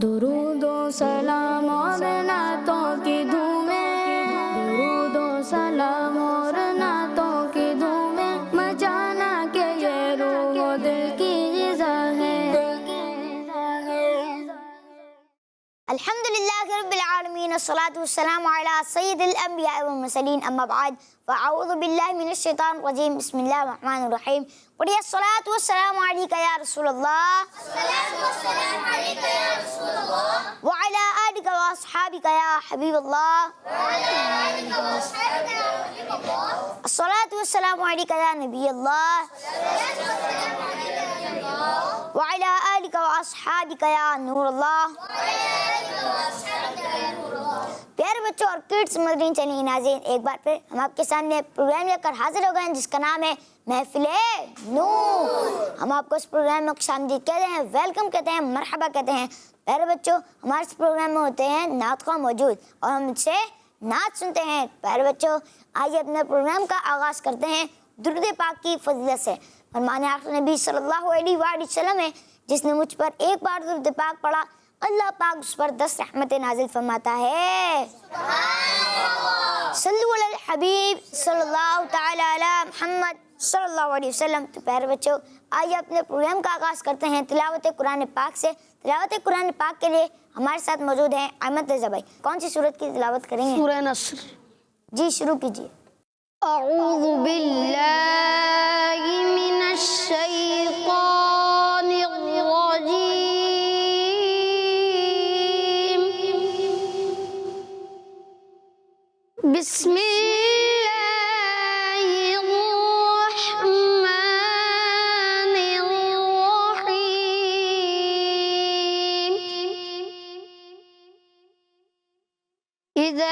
दुरूदो सलाम और नातों की धूमें, दुरूदो सलाम और नातों की धूमें, मचाना के ये रूह दिल की ग़िज़ा है। अल्हम्दुलिल्लाहि रब्बिल आलमीन अस्सलातु वस्सलामु अला सय्यिदिल अंबिया वल मुरसलीन अम्मा बाद फ़अऊज़ु बिल्लाहि मिनश शैतानिर रजीम बिस्मिल्लाहिर रहमानिर रहीम। पढ़िए अस्सलातु वस्सलामु अलैका या रसूलल्लाह, अस्सलातु वस्सलामु अलैका या रसूलल्लाह व अला आलिका व अस्हाबिका या हबीबल्लाह, व अला आलिका व अस्हाबिका या हबीबल्लाह, अस्सलातु वस्सलामु अलैका या नबियल्लाह, अस्सलातु वस्सलामु अलैका या नबियल्लाह व अला आलिका व अस्हाबिका या नूरल्लाह। प्यारे बच्चों और किड्स मदरीन चैनल की नाज़रीन, एक बार फिर हम आपके सामने प्रोग्राम लेकर हाजिर हो गए हैं जिसका नाम है महफिले नूर। हम आपको इस प्रोग्राम में खुशामदीद कहते हैं, वेलकम कहते हैं, मरहबा कहते हैं। प्यारे बच्चों, हमारे इस प्रोग्राम में होते हैं नात ख़्वाह मौजूद और हम उनसे नात सुनते हैं। प्यारे बच्चों, आइए अपने प्रोग्राम का आगाज़ करते हैं दुरूद पाक की फजीलत से। फरमाने आखिर नबी सल्लल्लाहु अलैहि वसल्लम है, जिसने मुझ पर एक बार दुरूद पाक पढ़ा, अल्लाह पाक उस पर 10 रहमतें नाजिल फरमाता है। सल्लु अलल हबीब सल्लल्लाहु तआला अला मुहम्मद सल्लल्लाहु अलैहि वसल्लम। तो प्यारे बच्चों, आइए अपने प्रोग्राम का आगाज़ करते हैं तिलावत कुरान पाक से। तिलावत कुरान पाक के लिए हमारे साथ मौजूद हैं अहमद रज़ा भाई। कौन सी सूरत की तिलावत करेंगे? सूरह नस्र। जी, शुरू कीजिए। अऊज़ु बिल्लाहि मिनश शैतानिर रजीम। बिस्मिल्लाहिर रहमानिर रहीम। इज़ा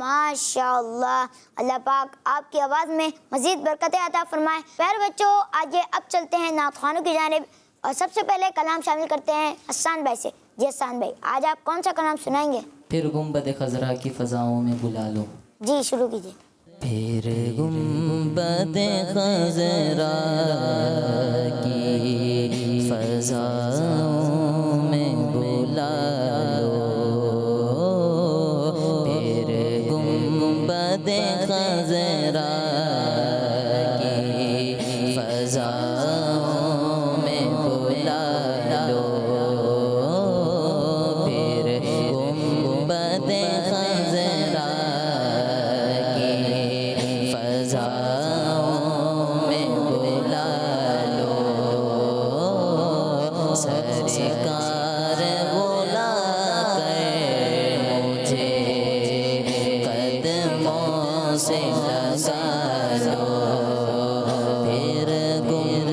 माशाअल्लाह, अल्लाह पाक आपकी आवाज़ में मज़ीद बरकतें अता फरमाए। प्यारे बच्चों, आइए अब चलते हैं नात ख़्वानों की जानिब और सबसे पहले कलाम शामिल करते हैं हसन भाई से। जी हसन भाई, आज आप कौन सा कलाम सुनाएंगे? फिर गुंबद खज़रा की फ़ज़ाओं में बुला लो। जी, शुरू कीजिए। फिर गुंबद खज़रा की फ़ज़ाओं में बुला लो, फिर गुंबद खज़रा की फ़ज़ाओं में बुला लो, फिर गुंबद खज़रा की फ़ज़ाओं में बुला लो, सरकार बुला कर मुझे कदमों से लगा लो, फिर गुंबद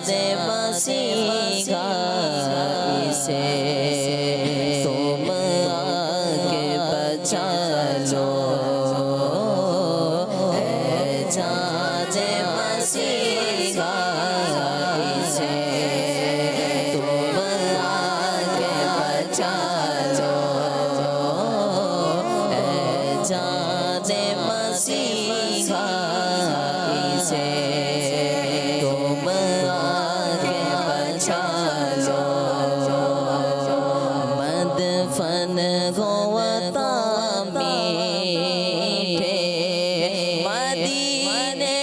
दे मसीहा इसे तुम आके बचा लो जादे मसीहा इसे तुम आके बचा लो जादे मसीहा इसे तुम आके बचा लो मदफन हो अता मीठे मदीने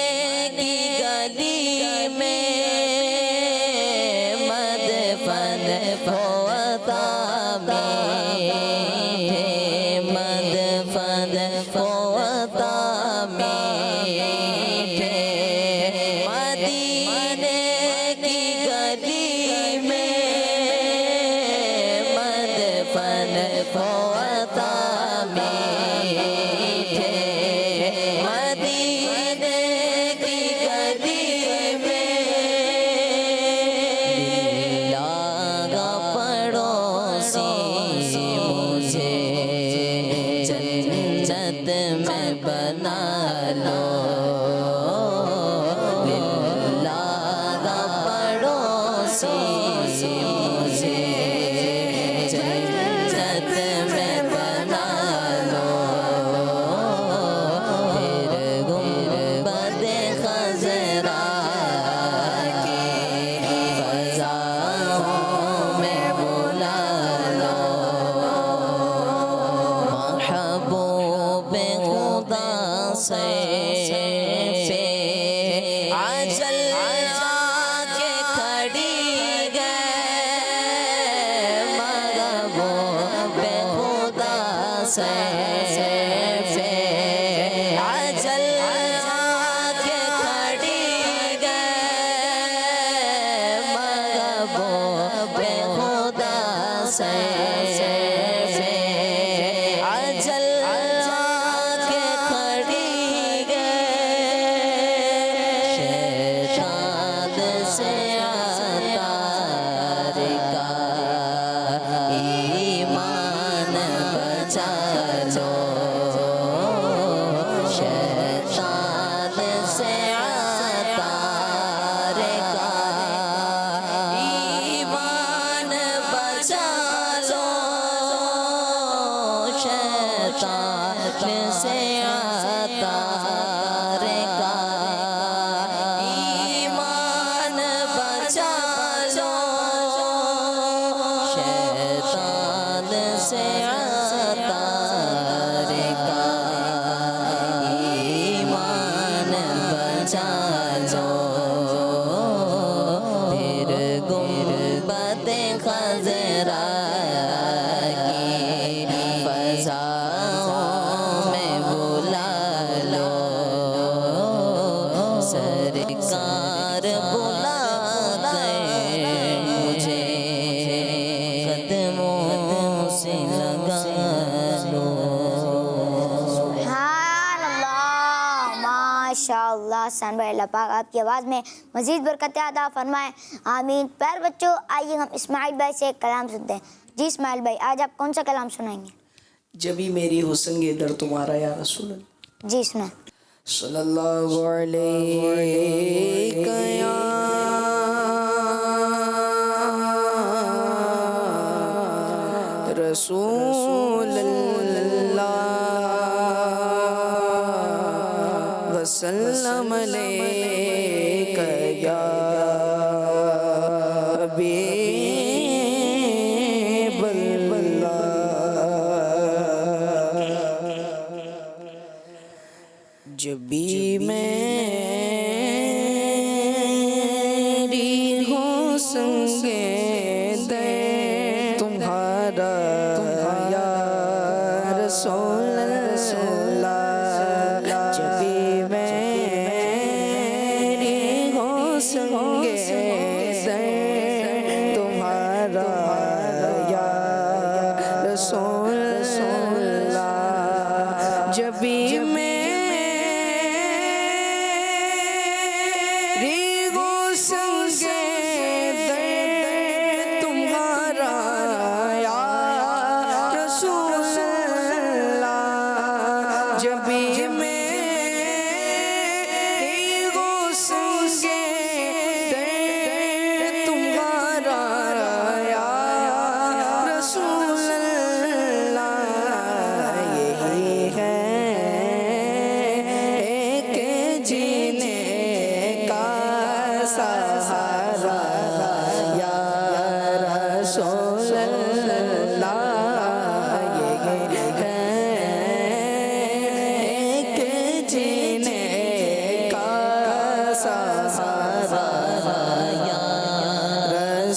की गली में मदफन हो अता मीठे मदफन हो अता मीठे मदीने की गली में मदफन हो अता मीठे मदीने की गली में लागा पड़ोसी मुझे जन्नत में बना लो लागा पड़ोसी मुझे जन्नत में बना लो फिर गुंबद खजरा की फज़ाओं में बुला लो महबूब खुदा से आजल आके खड़ी गए महबूब खुदा से आजल आके खड़ी गए महबूब खुदा से अजल आके खड़ी गए शैतान से अतार का ईमान बचा लो शैतान से अतार का ईमान बचा लो शैतान से अतार का ईमान बचा लो शैतान से अतार का ईमान बचा लो फिर गुंबद खजरा की फज़ाओं में बुला लो सरकार बुला गए मुझे कदमों से लगा लो सुभानअल्लाह माशाअल्लाह सन भाई अल्लाह पाक आपकी आवाज़ में मज़ीद बरकत अता फरमाए आमीन। प्यारे बच्चों आइए हम इस्माइल भाई से एक कलाम सुनते हैं। जी इस्माइल भाई आज आप कौन सा कलाम सुनाएंगे? जबी मेरी हुस्न ये दर तुम्हारा या रसूल अल्लाह। जी सुना। सल्लल्लाहु अलैहि या रसूल अल्लाह वसल्लम अलैका या हबीब अल्लाह। जब भी मैं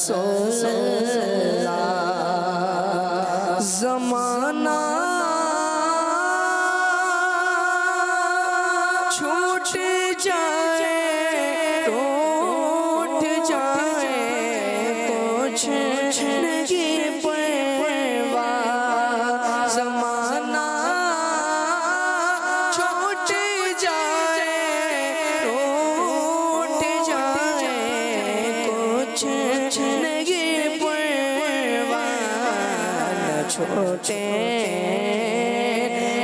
रसूल अल्लाह। ज़माना छूट जाए रूठ जाए कुछ नहीं परवाह। ज़माना छूट जाए रूठ जाए कुछ नहीं परवाह। न छोटे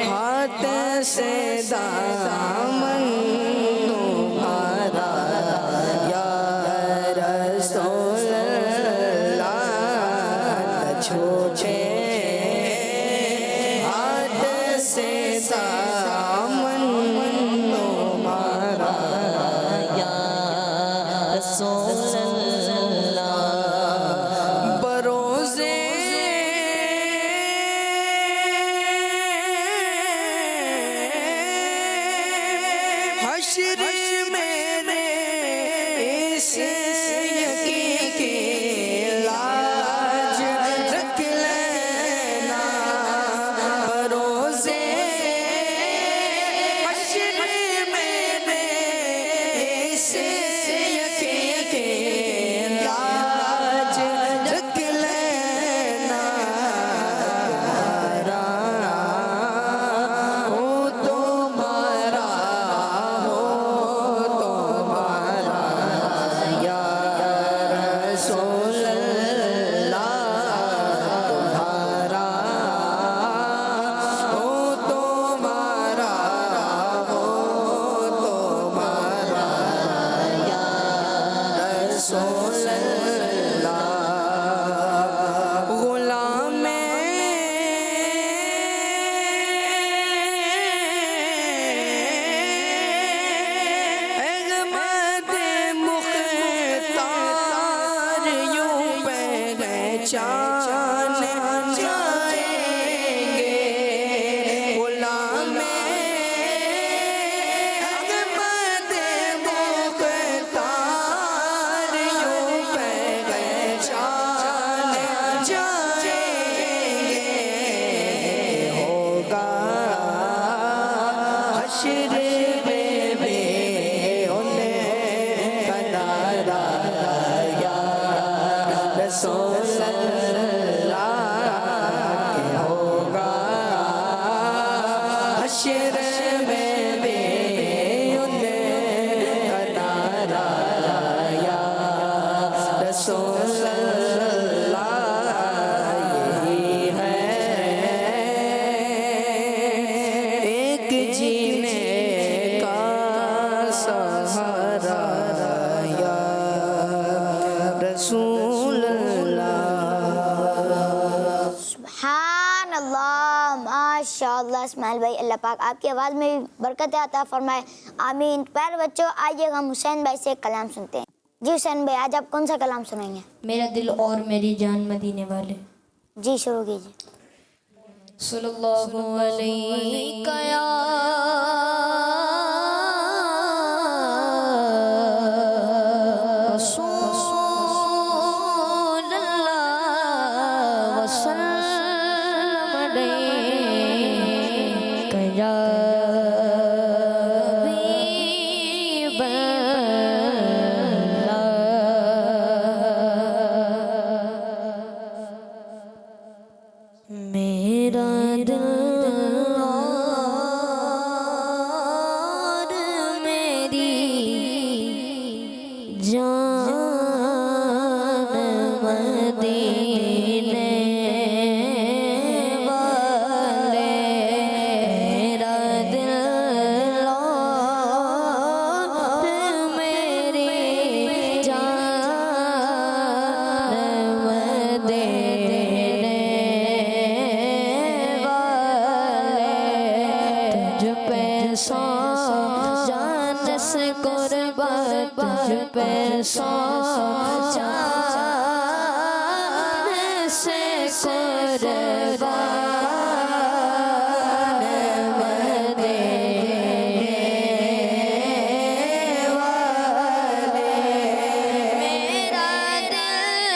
हाथ से दामन तुम्हारा या रसूल अल्लाह। न छोटे हाथ से दामन तुम्हारा या रसूल अल्लाह। बरोज़े हश्र मेरे इस यकीन की लाज रख लेना। बरोज़े हश्र मेरे इस यकीन की लाज रख लेना। हो तुम्हारा हो तुम्हारा या रसूल अल्लाह। तुम्हारा हो तुम्हारा हो तुम्हारा या रसूल अल्लाह। गुलाम अहमद मुख्तार यूं पहचान जाएंगे। गुलाम अहमद मुख्तार यूं पहचान जाएंगे। होगा हश्र में भी उन्हें कनारा या रसूल अल्लाह। के होगा हश्र में भी उन्हें कनारा या रसूल अल्लाह। यही है एक जीने का सहारा या रसूल अल्लाह। सुभान अल्लाह, माशाअल्लाह। इस्माइल भाई, अल्लाह पाक आपकी आवाज़ में भी बरकत अता फरमाए, आमीन। प्यारे बच्चों, आइए हम हुसैन भाई से कलाम सुनते हैं। जी हुसैन भाई, आज आप कौन सा कलाम सुनाएंगे? मेरा दिल और मेरी जान मदीने वाले। जी शुरू कीजिए। सल्लल्लाहु अलैहि या रसूल अल्लाह वसल्लम अलैका या हबीब अल्लाह। मेरा दिल और मेरी जान मदीने वाले। मेरा दिल और मेरी जान मदीने वाले। तुझ पे सौ जान से कुर्बान, तुझ पे सौ जान से कुर्बान मदीने वाले। मेरा दिल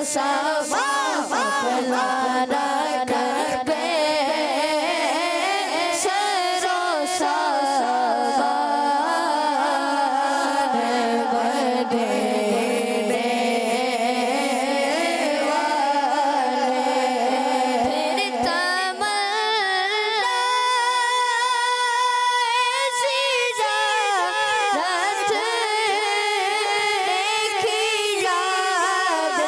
सफा अपना रख पे सरो सवार बदेने वाले फिर तमन्ना सीजा रथ देखी याद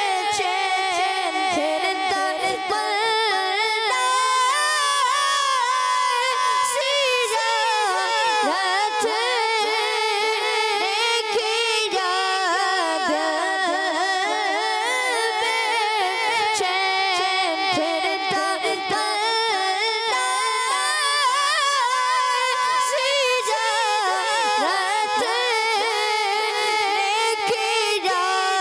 बेचैन फिर तमन्ना सीजा रथ देखी याद बेचैन फिर तमन्ना सीजा रथ देखी याद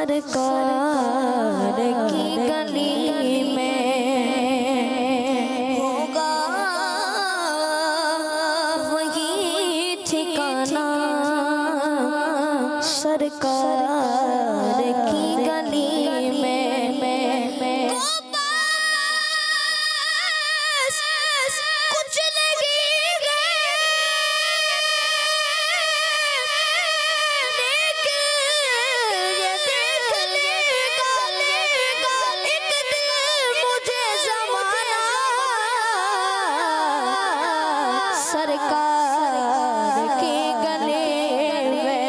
सरकार की गली में होगा वही ठिकाना सरकार की गली में कुछ लगी सरकार के गले में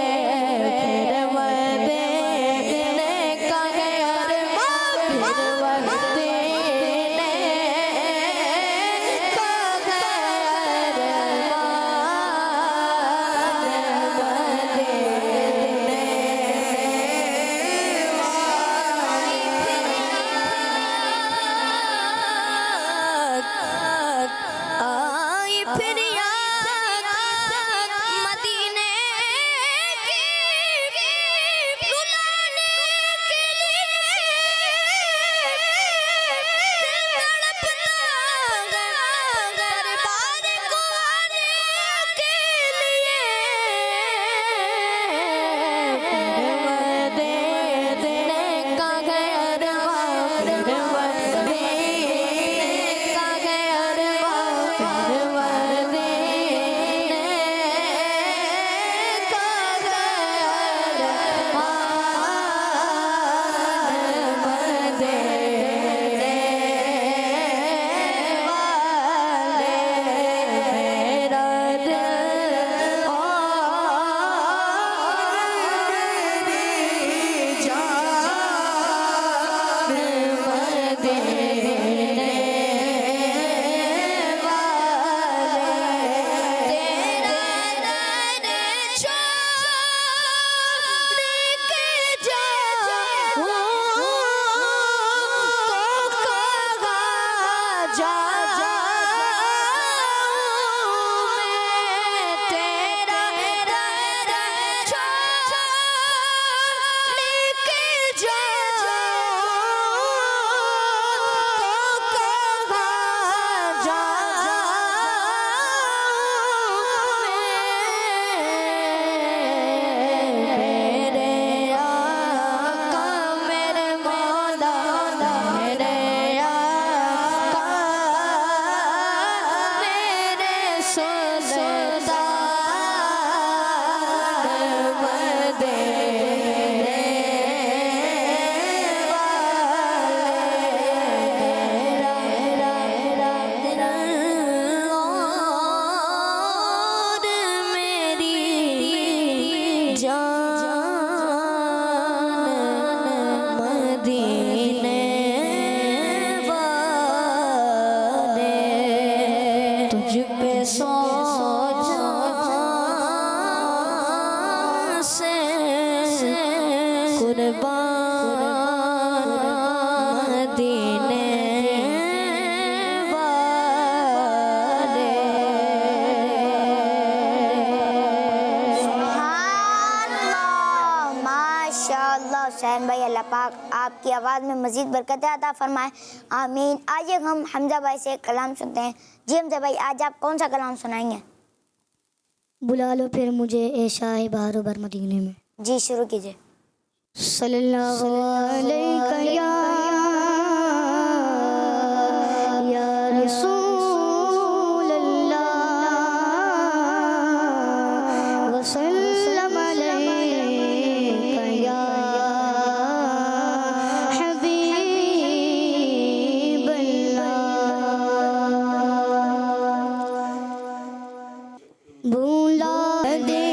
फिर मदीने का घर फिर मदीने का घर आई फिर याद मदीने की रुलाने के लिए तड़पता दरबार को आने के लिए मदीने का घर फिर मदीने का घर कुर्बान माशाअल्लाह हुसैन भाई, अल्लाह पाक आपकी आवाज़ में मज़ीद बरकत अता फरमाए, आमीन। आइए हम हमजा भाई से एक कलाम सुनते हैं। जी हमजा भाई, आज आप कौन सा कलाम सुनाएंगे? बुला लो फिर मुझे ए शाह बहारो बर मदीने में। जी शुरू कीजिए। सल्लल्लाहु अलैहि या रसूल अल्लाह वसल्लम अलैका या हबीब अल्लाह। बुला दे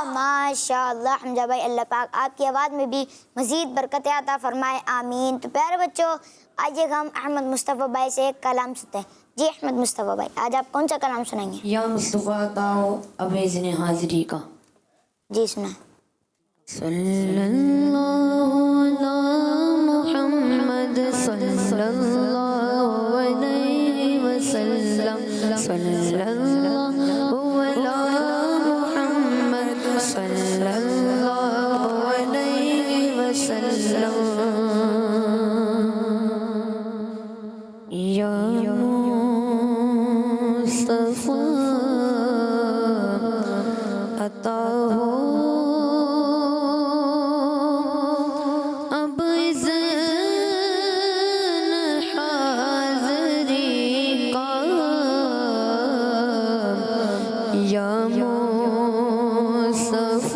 माशाअल्लाह हमजा भाई, अल्लाह पाक आपकी आवाज़ में भी मज़ीद बरकत अता फरमाए, आमीन। तो प्यारे बच्चों, आइए हम अहमद मुस्तफ़ा भाई से एक कलाम सुनते हैं। जी अहमद मुस्तफ़ा भाई, आज आप कौन सा कलाम सुनाएंगे? या मुस्तफ़ा ताओ अब इज़्न हाज़िरी का। जी सुना। सल्लल्लाहु अला मुहम्मद सल्लल्लाहु अलैहि वसल्लम, सल्लल्लाहु अला मुहम्मद सल्लल्लाहु अलैहि वसल्लम। या मुस्तफ़ा अता हो अब इज़्न हाज़िरी का। या मुस्तफ़ा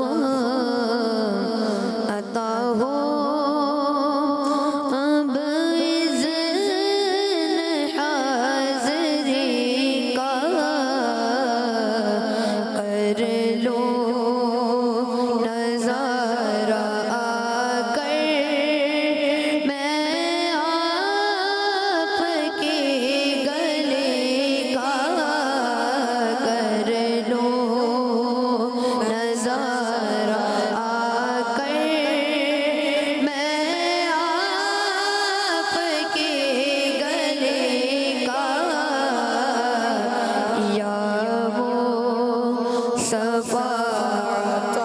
सफात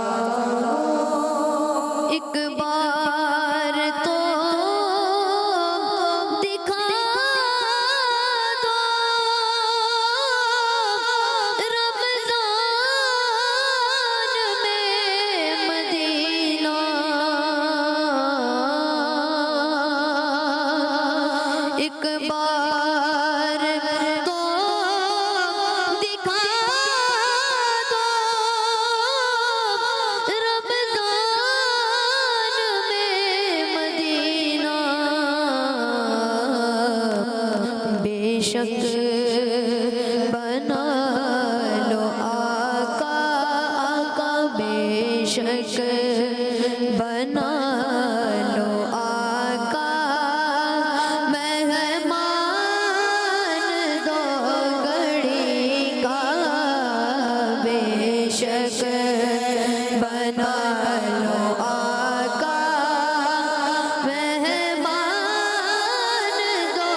एक बार तो दिखा दो रमजान में मदीना एक बार तो दिखा दो रमजान में मदीना बेशक बना लो आका आका बेशक बना लो आका मेहमान दो घड़ी का बेशक बना लो आका मेहमान दो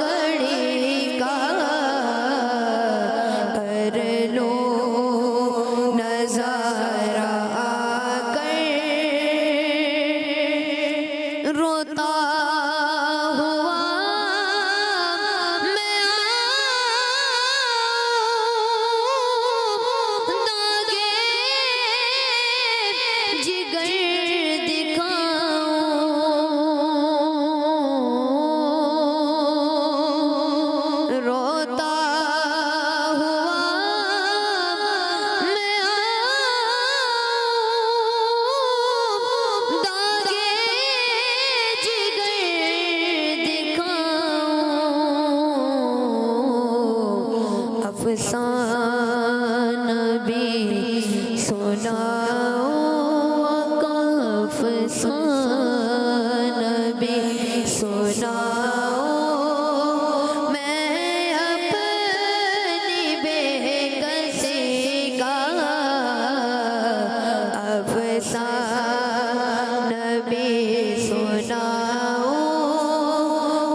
घड़ी का कर लो नजारा आकर रोता हुआ मैं आऊं दागे जिगर दिखाऊं रोता हुआ मैं आऊं दागे जिगर दिखाऊं अफसाना भी सुनाओ आका अफसाना भी सुनाओ मैं अपनी बेकसी का अफसाना भी सुनाओ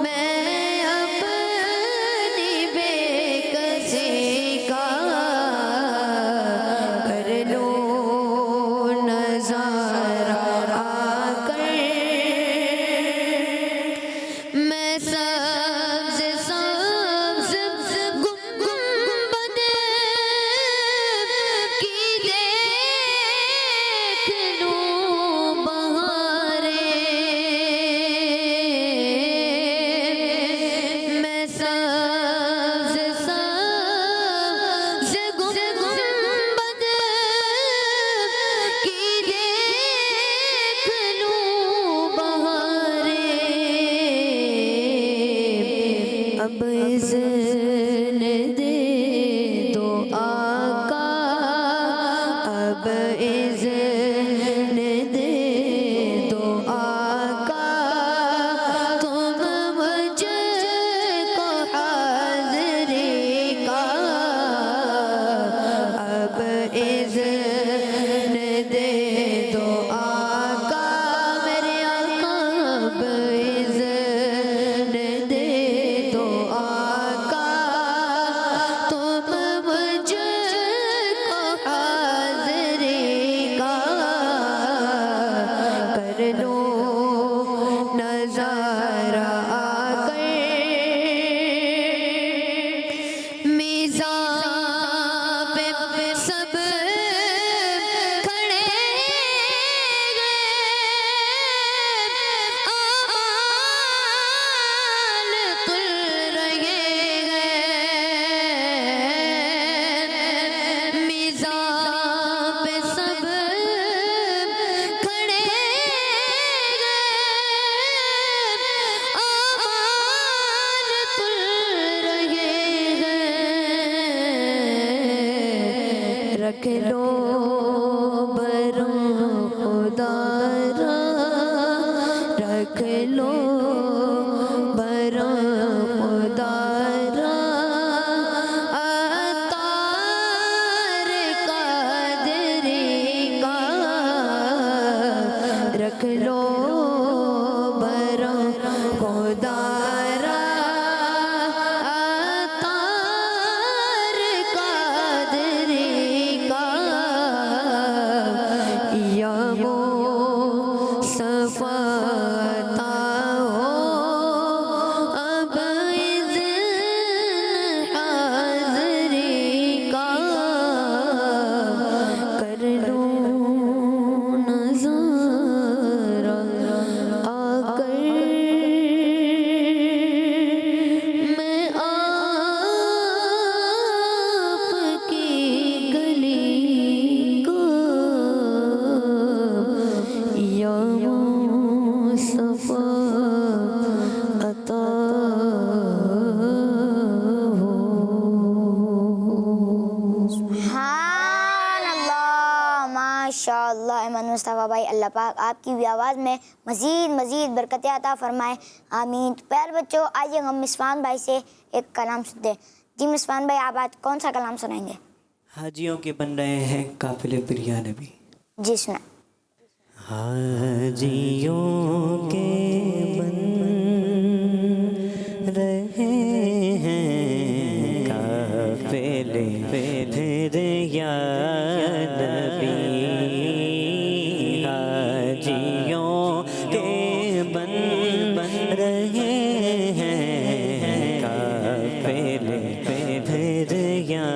मैं अपनी बेकसी का कर लो नजारा आकर मैं सब्ज सब्ज गुंबद की देख लूं बहारें मैं सब्ज सब्ज गुंबद की देख लूं बहारें अब इज़्न दे दो आका अब इज़्न दे दो आका तुम मुझको हाज़िरी का अब इज़्न दे दो आका मेरे आका अब इज़्न दे दो आका तुम मुझको हाज़िरी का कर लो नजारा आकर मीज़ान पे सब खड़े गए आमाल तुल रहे गए मीज़ान पे सब खड़े गए आमाल तुल रहे गए रख लो बरों खुदारा रख लो बरों खुदारा अतार कादरी का रख लो बरों खुदारा अतार कादरी का माशाअल्लाह अहमद मुस्तफ़ा भाई, अल्लाह पाक आपकी भी आवाज़ में मज़ीद बरकत अता फरमाए, आमीन। तो प्यारे बच्चों, आइए हम मिसवान भाई से एक कलाम सुनते हैं। जी मिसवान भाई, आप आज कौन सा कलाम सुनाएंगे? हाजियों के बन रहे हैं काफिले प्रिया नबी। जी सुना। हाजियों के बन रहे हैं काफिले प्रिया नबी। हाजियों के बन रहे हैं काफिले प्रिया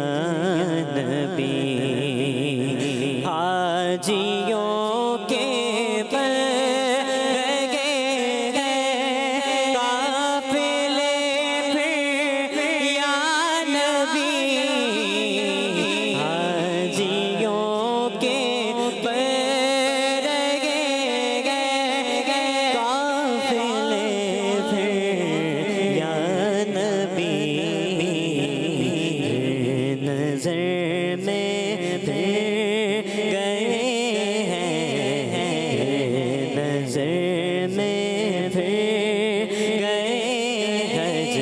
नबी। हाजियों के बन रहे हैं काफिले प्रिया नबी। हाजियों के बन रहे हैं काफिले प्रिया नबी। नजर में फिर गए हैं, नजर में फिर गए हज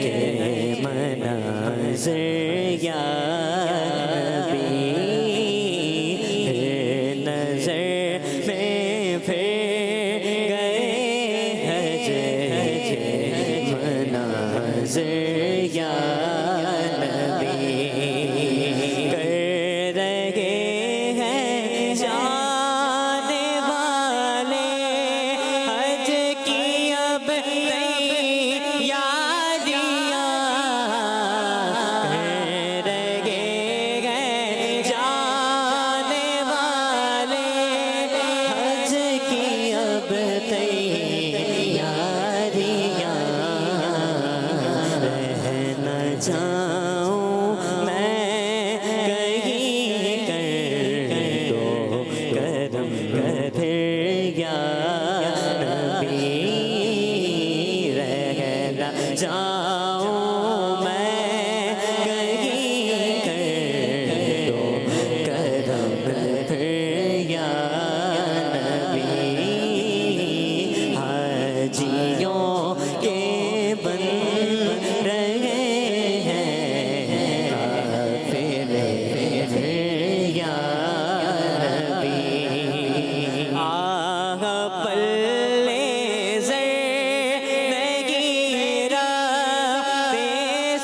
के मनाज़िर या नबी। नजर में फिर गए हज के मनाज़िर या नबी। कर रहे हैं जाने वाले हज की अब तैयारियां। कर रहे हैं जाने वाले हज की अब तैयारियां। रह न जाऊं मैं कहीं कर दो करम फिर या नबी। रह न जाऊं मैं कहीं कर दो करम फिर या नबी। हाजियों के बन रहे हैं काफिले या नबी। आह पल्ले ज़िंदगी राते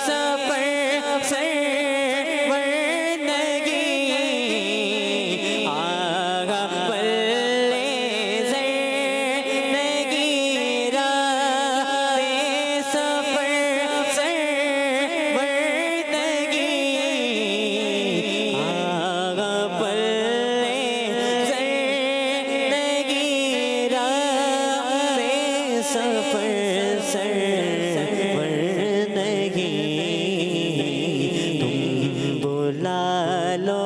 सफ़र सरवरदगी। आह पल्ले ज़िंदगी राते सफ़र सरवरदगी। आह पल्ले ज़िंदगी राते सफ़र सरवरदगी। तुम बुला लो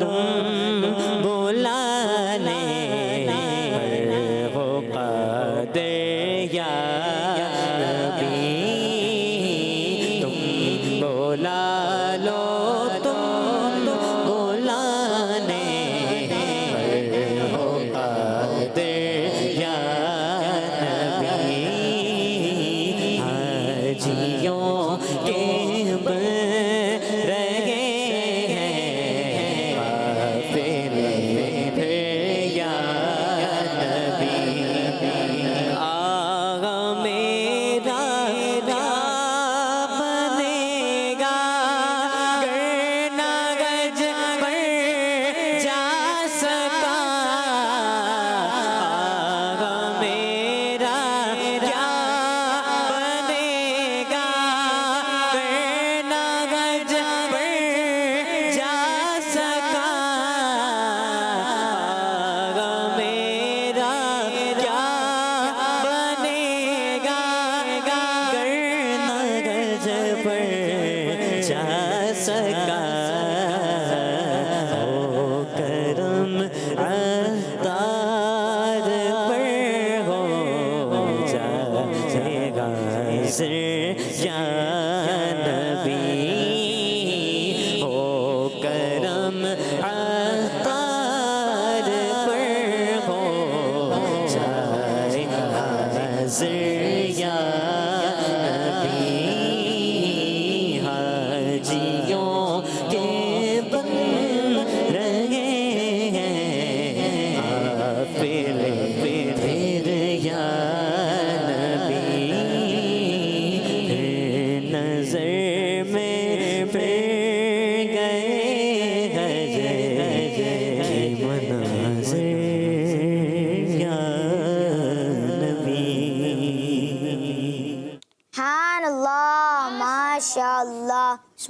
तुम बुलाने पर हो कादिर या नबी। तुम बुला लो तुम बुलाने पर हो कादिर या नबी। हाजियों के बन रहे हैं काफिले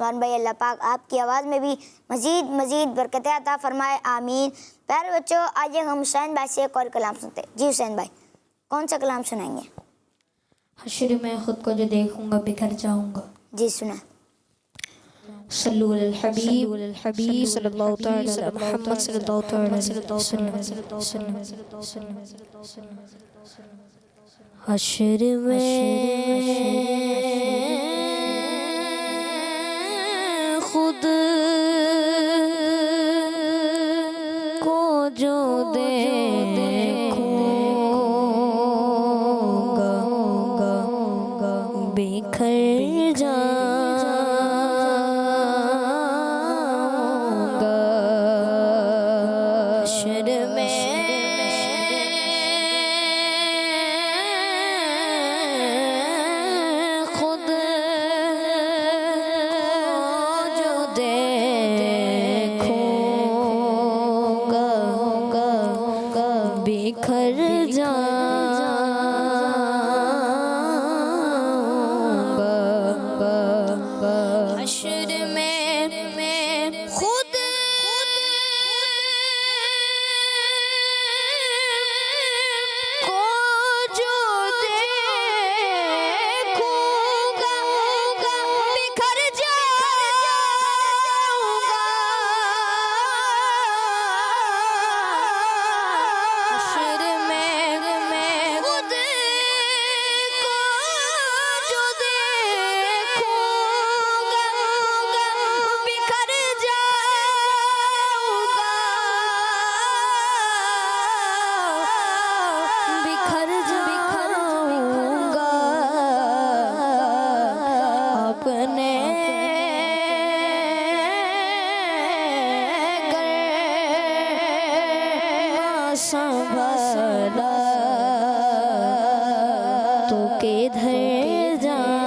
उस्मान भाई, अल्लाह पाक आपकी आवाज़ में भी मज़ीद बरकतें अता फरमाए, आमीन। प्यारे बच्चों, आइए हम हुसैन भाई से एक और कलाम सुनते हैं। जी हुसैन भाई, कौन सा कलाम सुनाएंगे? हश्र में खुद को जो देखूंगा बिखर जाऊंगा। जी सुना। सल्लु अलल हबीब सल्लल्लाहु तआला अलैहि मुहम्मद सल्लल्लाहु तआला अलैहि वसल्लम। हश्र में खुद को जो देखूंगा बिखर जाऊंगा। हश्र में खुद को जो देखूंगा बिखर जाऊंगा। हश्र में खुद को जो देखूंगा बिखर जाऊंगा। हश्र में खुद को जो देखूंगा बिखर जाऊंगा। बिखर जाऊंगा। अपने गरमा संभाला तो किधर जाऊंगा।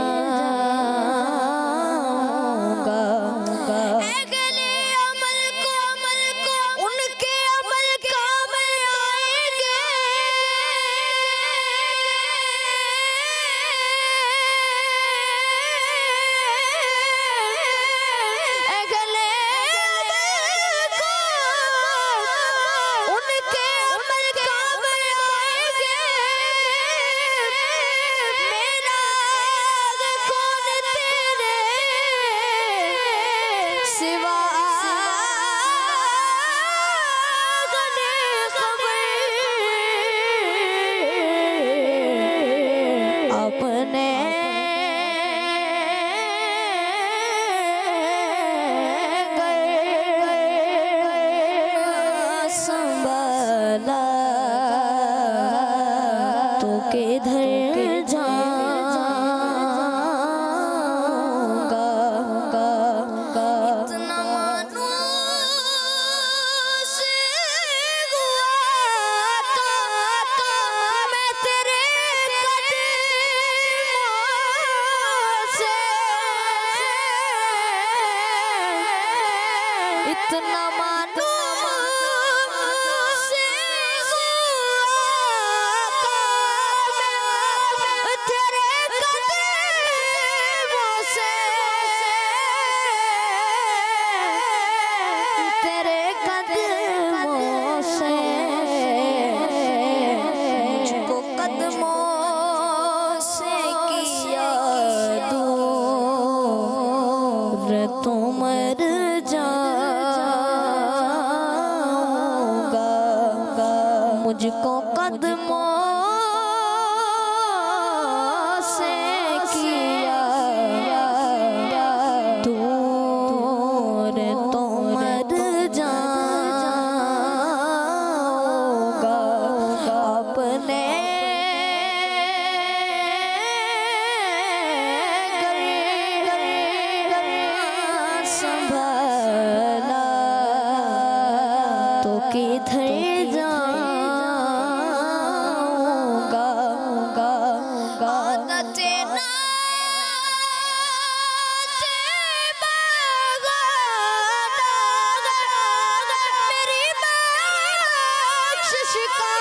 अगले अमल को उनके अमल काम आएंगे। अगले अमल को उनके अमल काम आएंगे। मेरा कौन तेरे सिवा गने खबर। अपने संभाला तो किधर जाऊंगा। इतना मानूस हुआ था मैं तेरे कदमों से। इतना मानूस हुआ मैं तेरे कदमों से। तेरे कदमों से मुझको कदमों से किया दूर तो मर जाऊंगा। मुझको कदमों से किया दूर तो मर जाऊंगा। अपने संभाला तो किधर जाऊंगा। आदतें नाते बगाना मेरी बख्शिश का।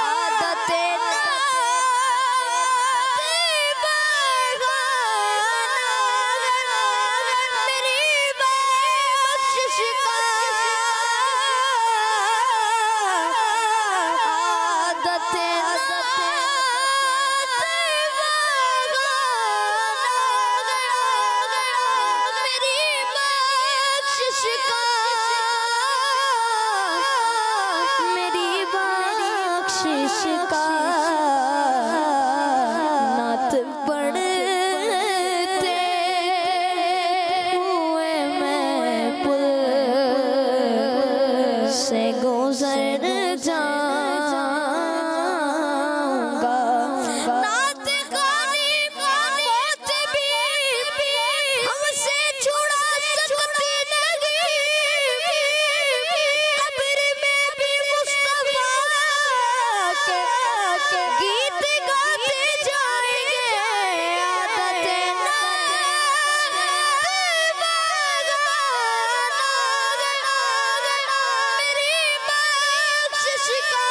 आदतें नाते का मेरी बख्शिश का नात पढ़ते हुए मैं पुल से गुजर जाऊंगा। नात गानी मौत भी हमसे छुड़ा सकती नहीं। कब्र में भी मुस्तफा के गीत गाते जाएंगे। आदत मेरी बख्शिश का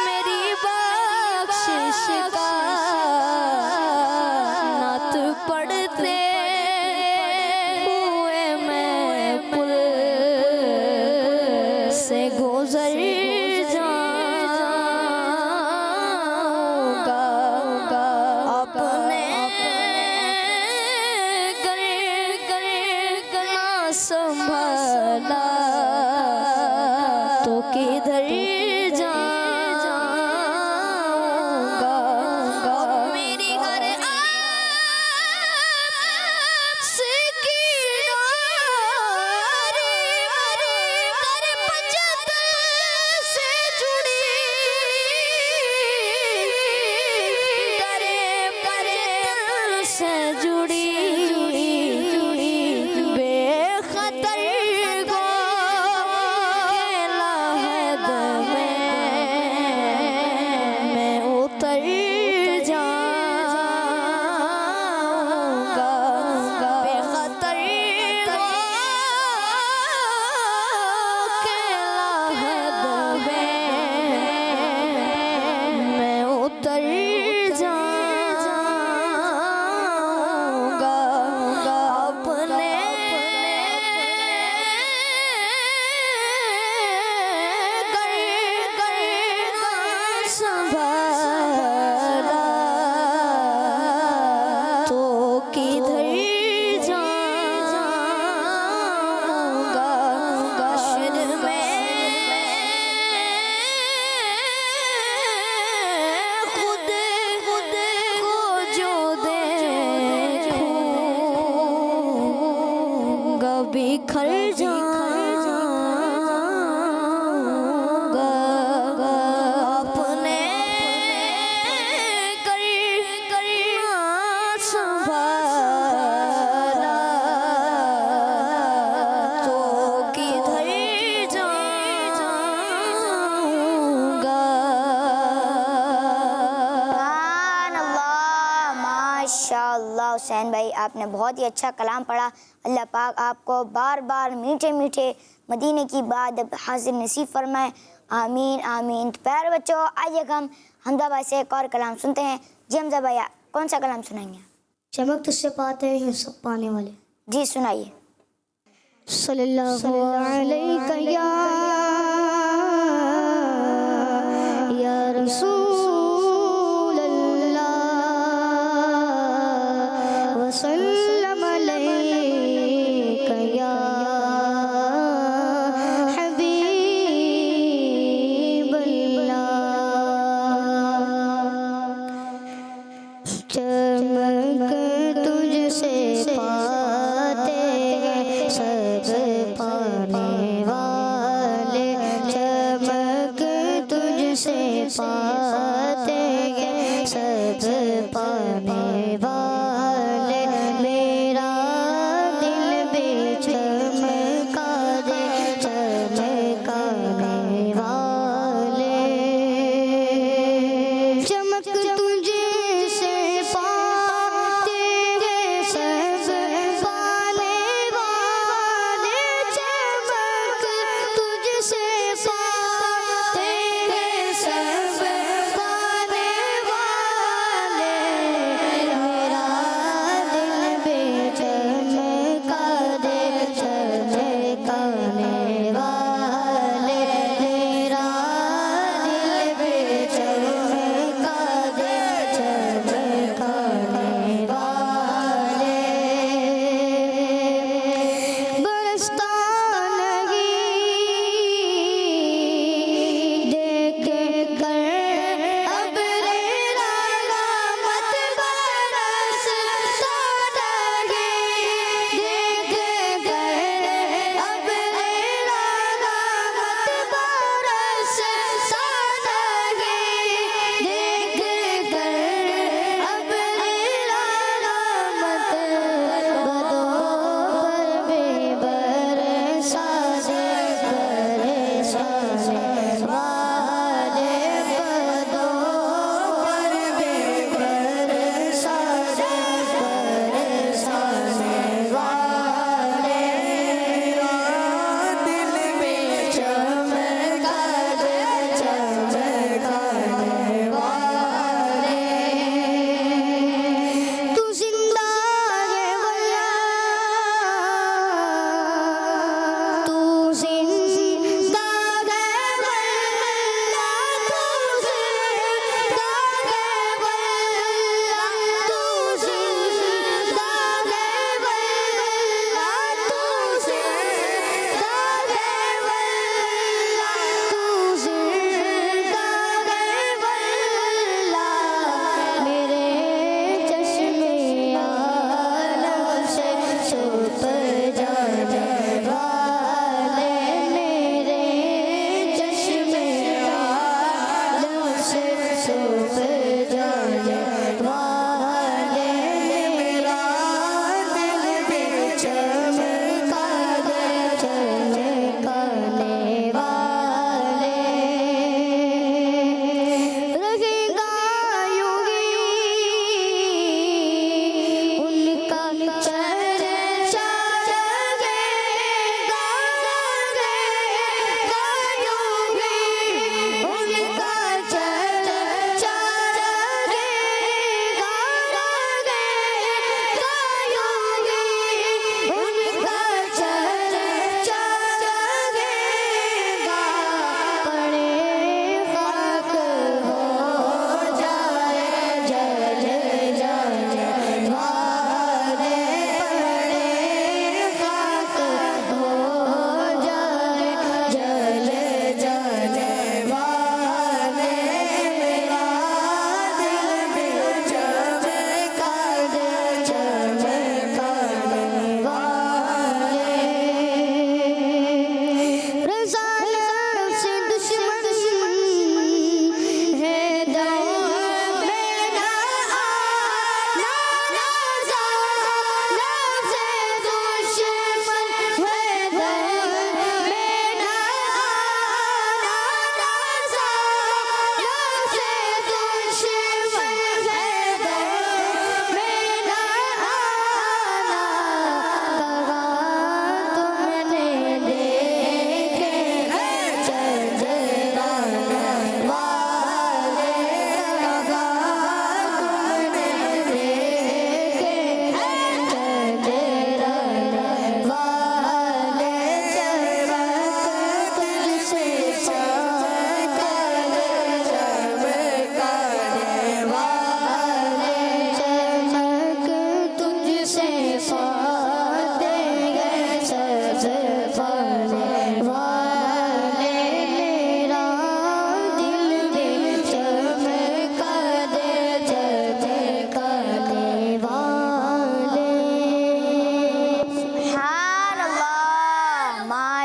मेरी बख्शिश का नात पढ़ते हुए मैं पुल से गुजर जाऊंगा। अपने गला संभाला तो किधर जाऊंगा। मेरी घर से किनारे कर पंजत से जुड़ी करे पंजत से जुड़ी बेखतर गो लहद मैं उतर जाऊंगा। बेखतर गो लहद मैं उतर जाऊंगा। अपने संभाला तो किधर जाऊंगा। हश्र में खुद को जो देखूंगा बिखर जाऊंगा। अपने संभाला तो किधर जाऊंगा। माशाअल्लाह हुसैन भाई, आपने बहुत ही अच्छा कलाम पढ़ा। अल्लाह पाक आपको बार बार मीठे मीठे मदीने की बात हासिल नसीब फरमाए। आमीन आमीन। तो प्यारे बच्चों, आइए हम हमजा भाई से एक और कलाम सुनते हैं। जी हमजा भाई, कौन सा कलाम सुनाएंगे? चमक तुझसे पाते हैं सब पाने वाले। जी सुनाइए। सल्लल्लाहु अलैहि या रसूल अल्लाह व सल्लम अलैका या हबीब अल्लाह। चमक तुझसे पाते हैं सब पाने वाले। चमक तुझसे पाते हैं सब पाने वाले।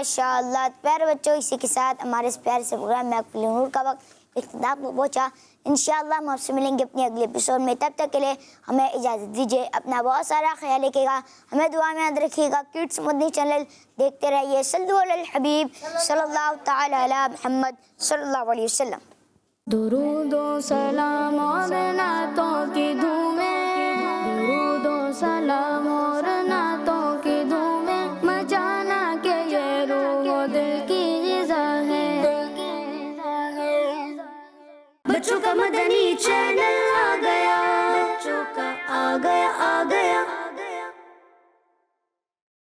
माशाअल्लाह। प्यारे बच्चों, इसी के साथ हमारे इस प्यारे से प्रोग्राम महफिल नूर का वक्त इख्तिताम को पहुँचा। इंशाअल्लाह हम आपसे मिलेंगे अपने अगले एपिसोड में। तब तक के लिए हमें इजाज़त दीजिए। अपना बहुत सारा ख्याल रखिएगा, हमें दुआ में याद रखिएगा। किड्स मदनी चैनल देखते रहिए। सल्लु अलल हबीब सल्लल्लाहु तआला अला मुहम्मद सल्लल्लाहु अलैहि वसल्लम। दुरूदो सलाम और नातों की धूमें, दुरूदो सलाम और नातों की धूमें, मचाना के ये रूह दिल की ग़िज़ा है। बच्चों का मदनी चैनल आ गया, बच्चों का आ गया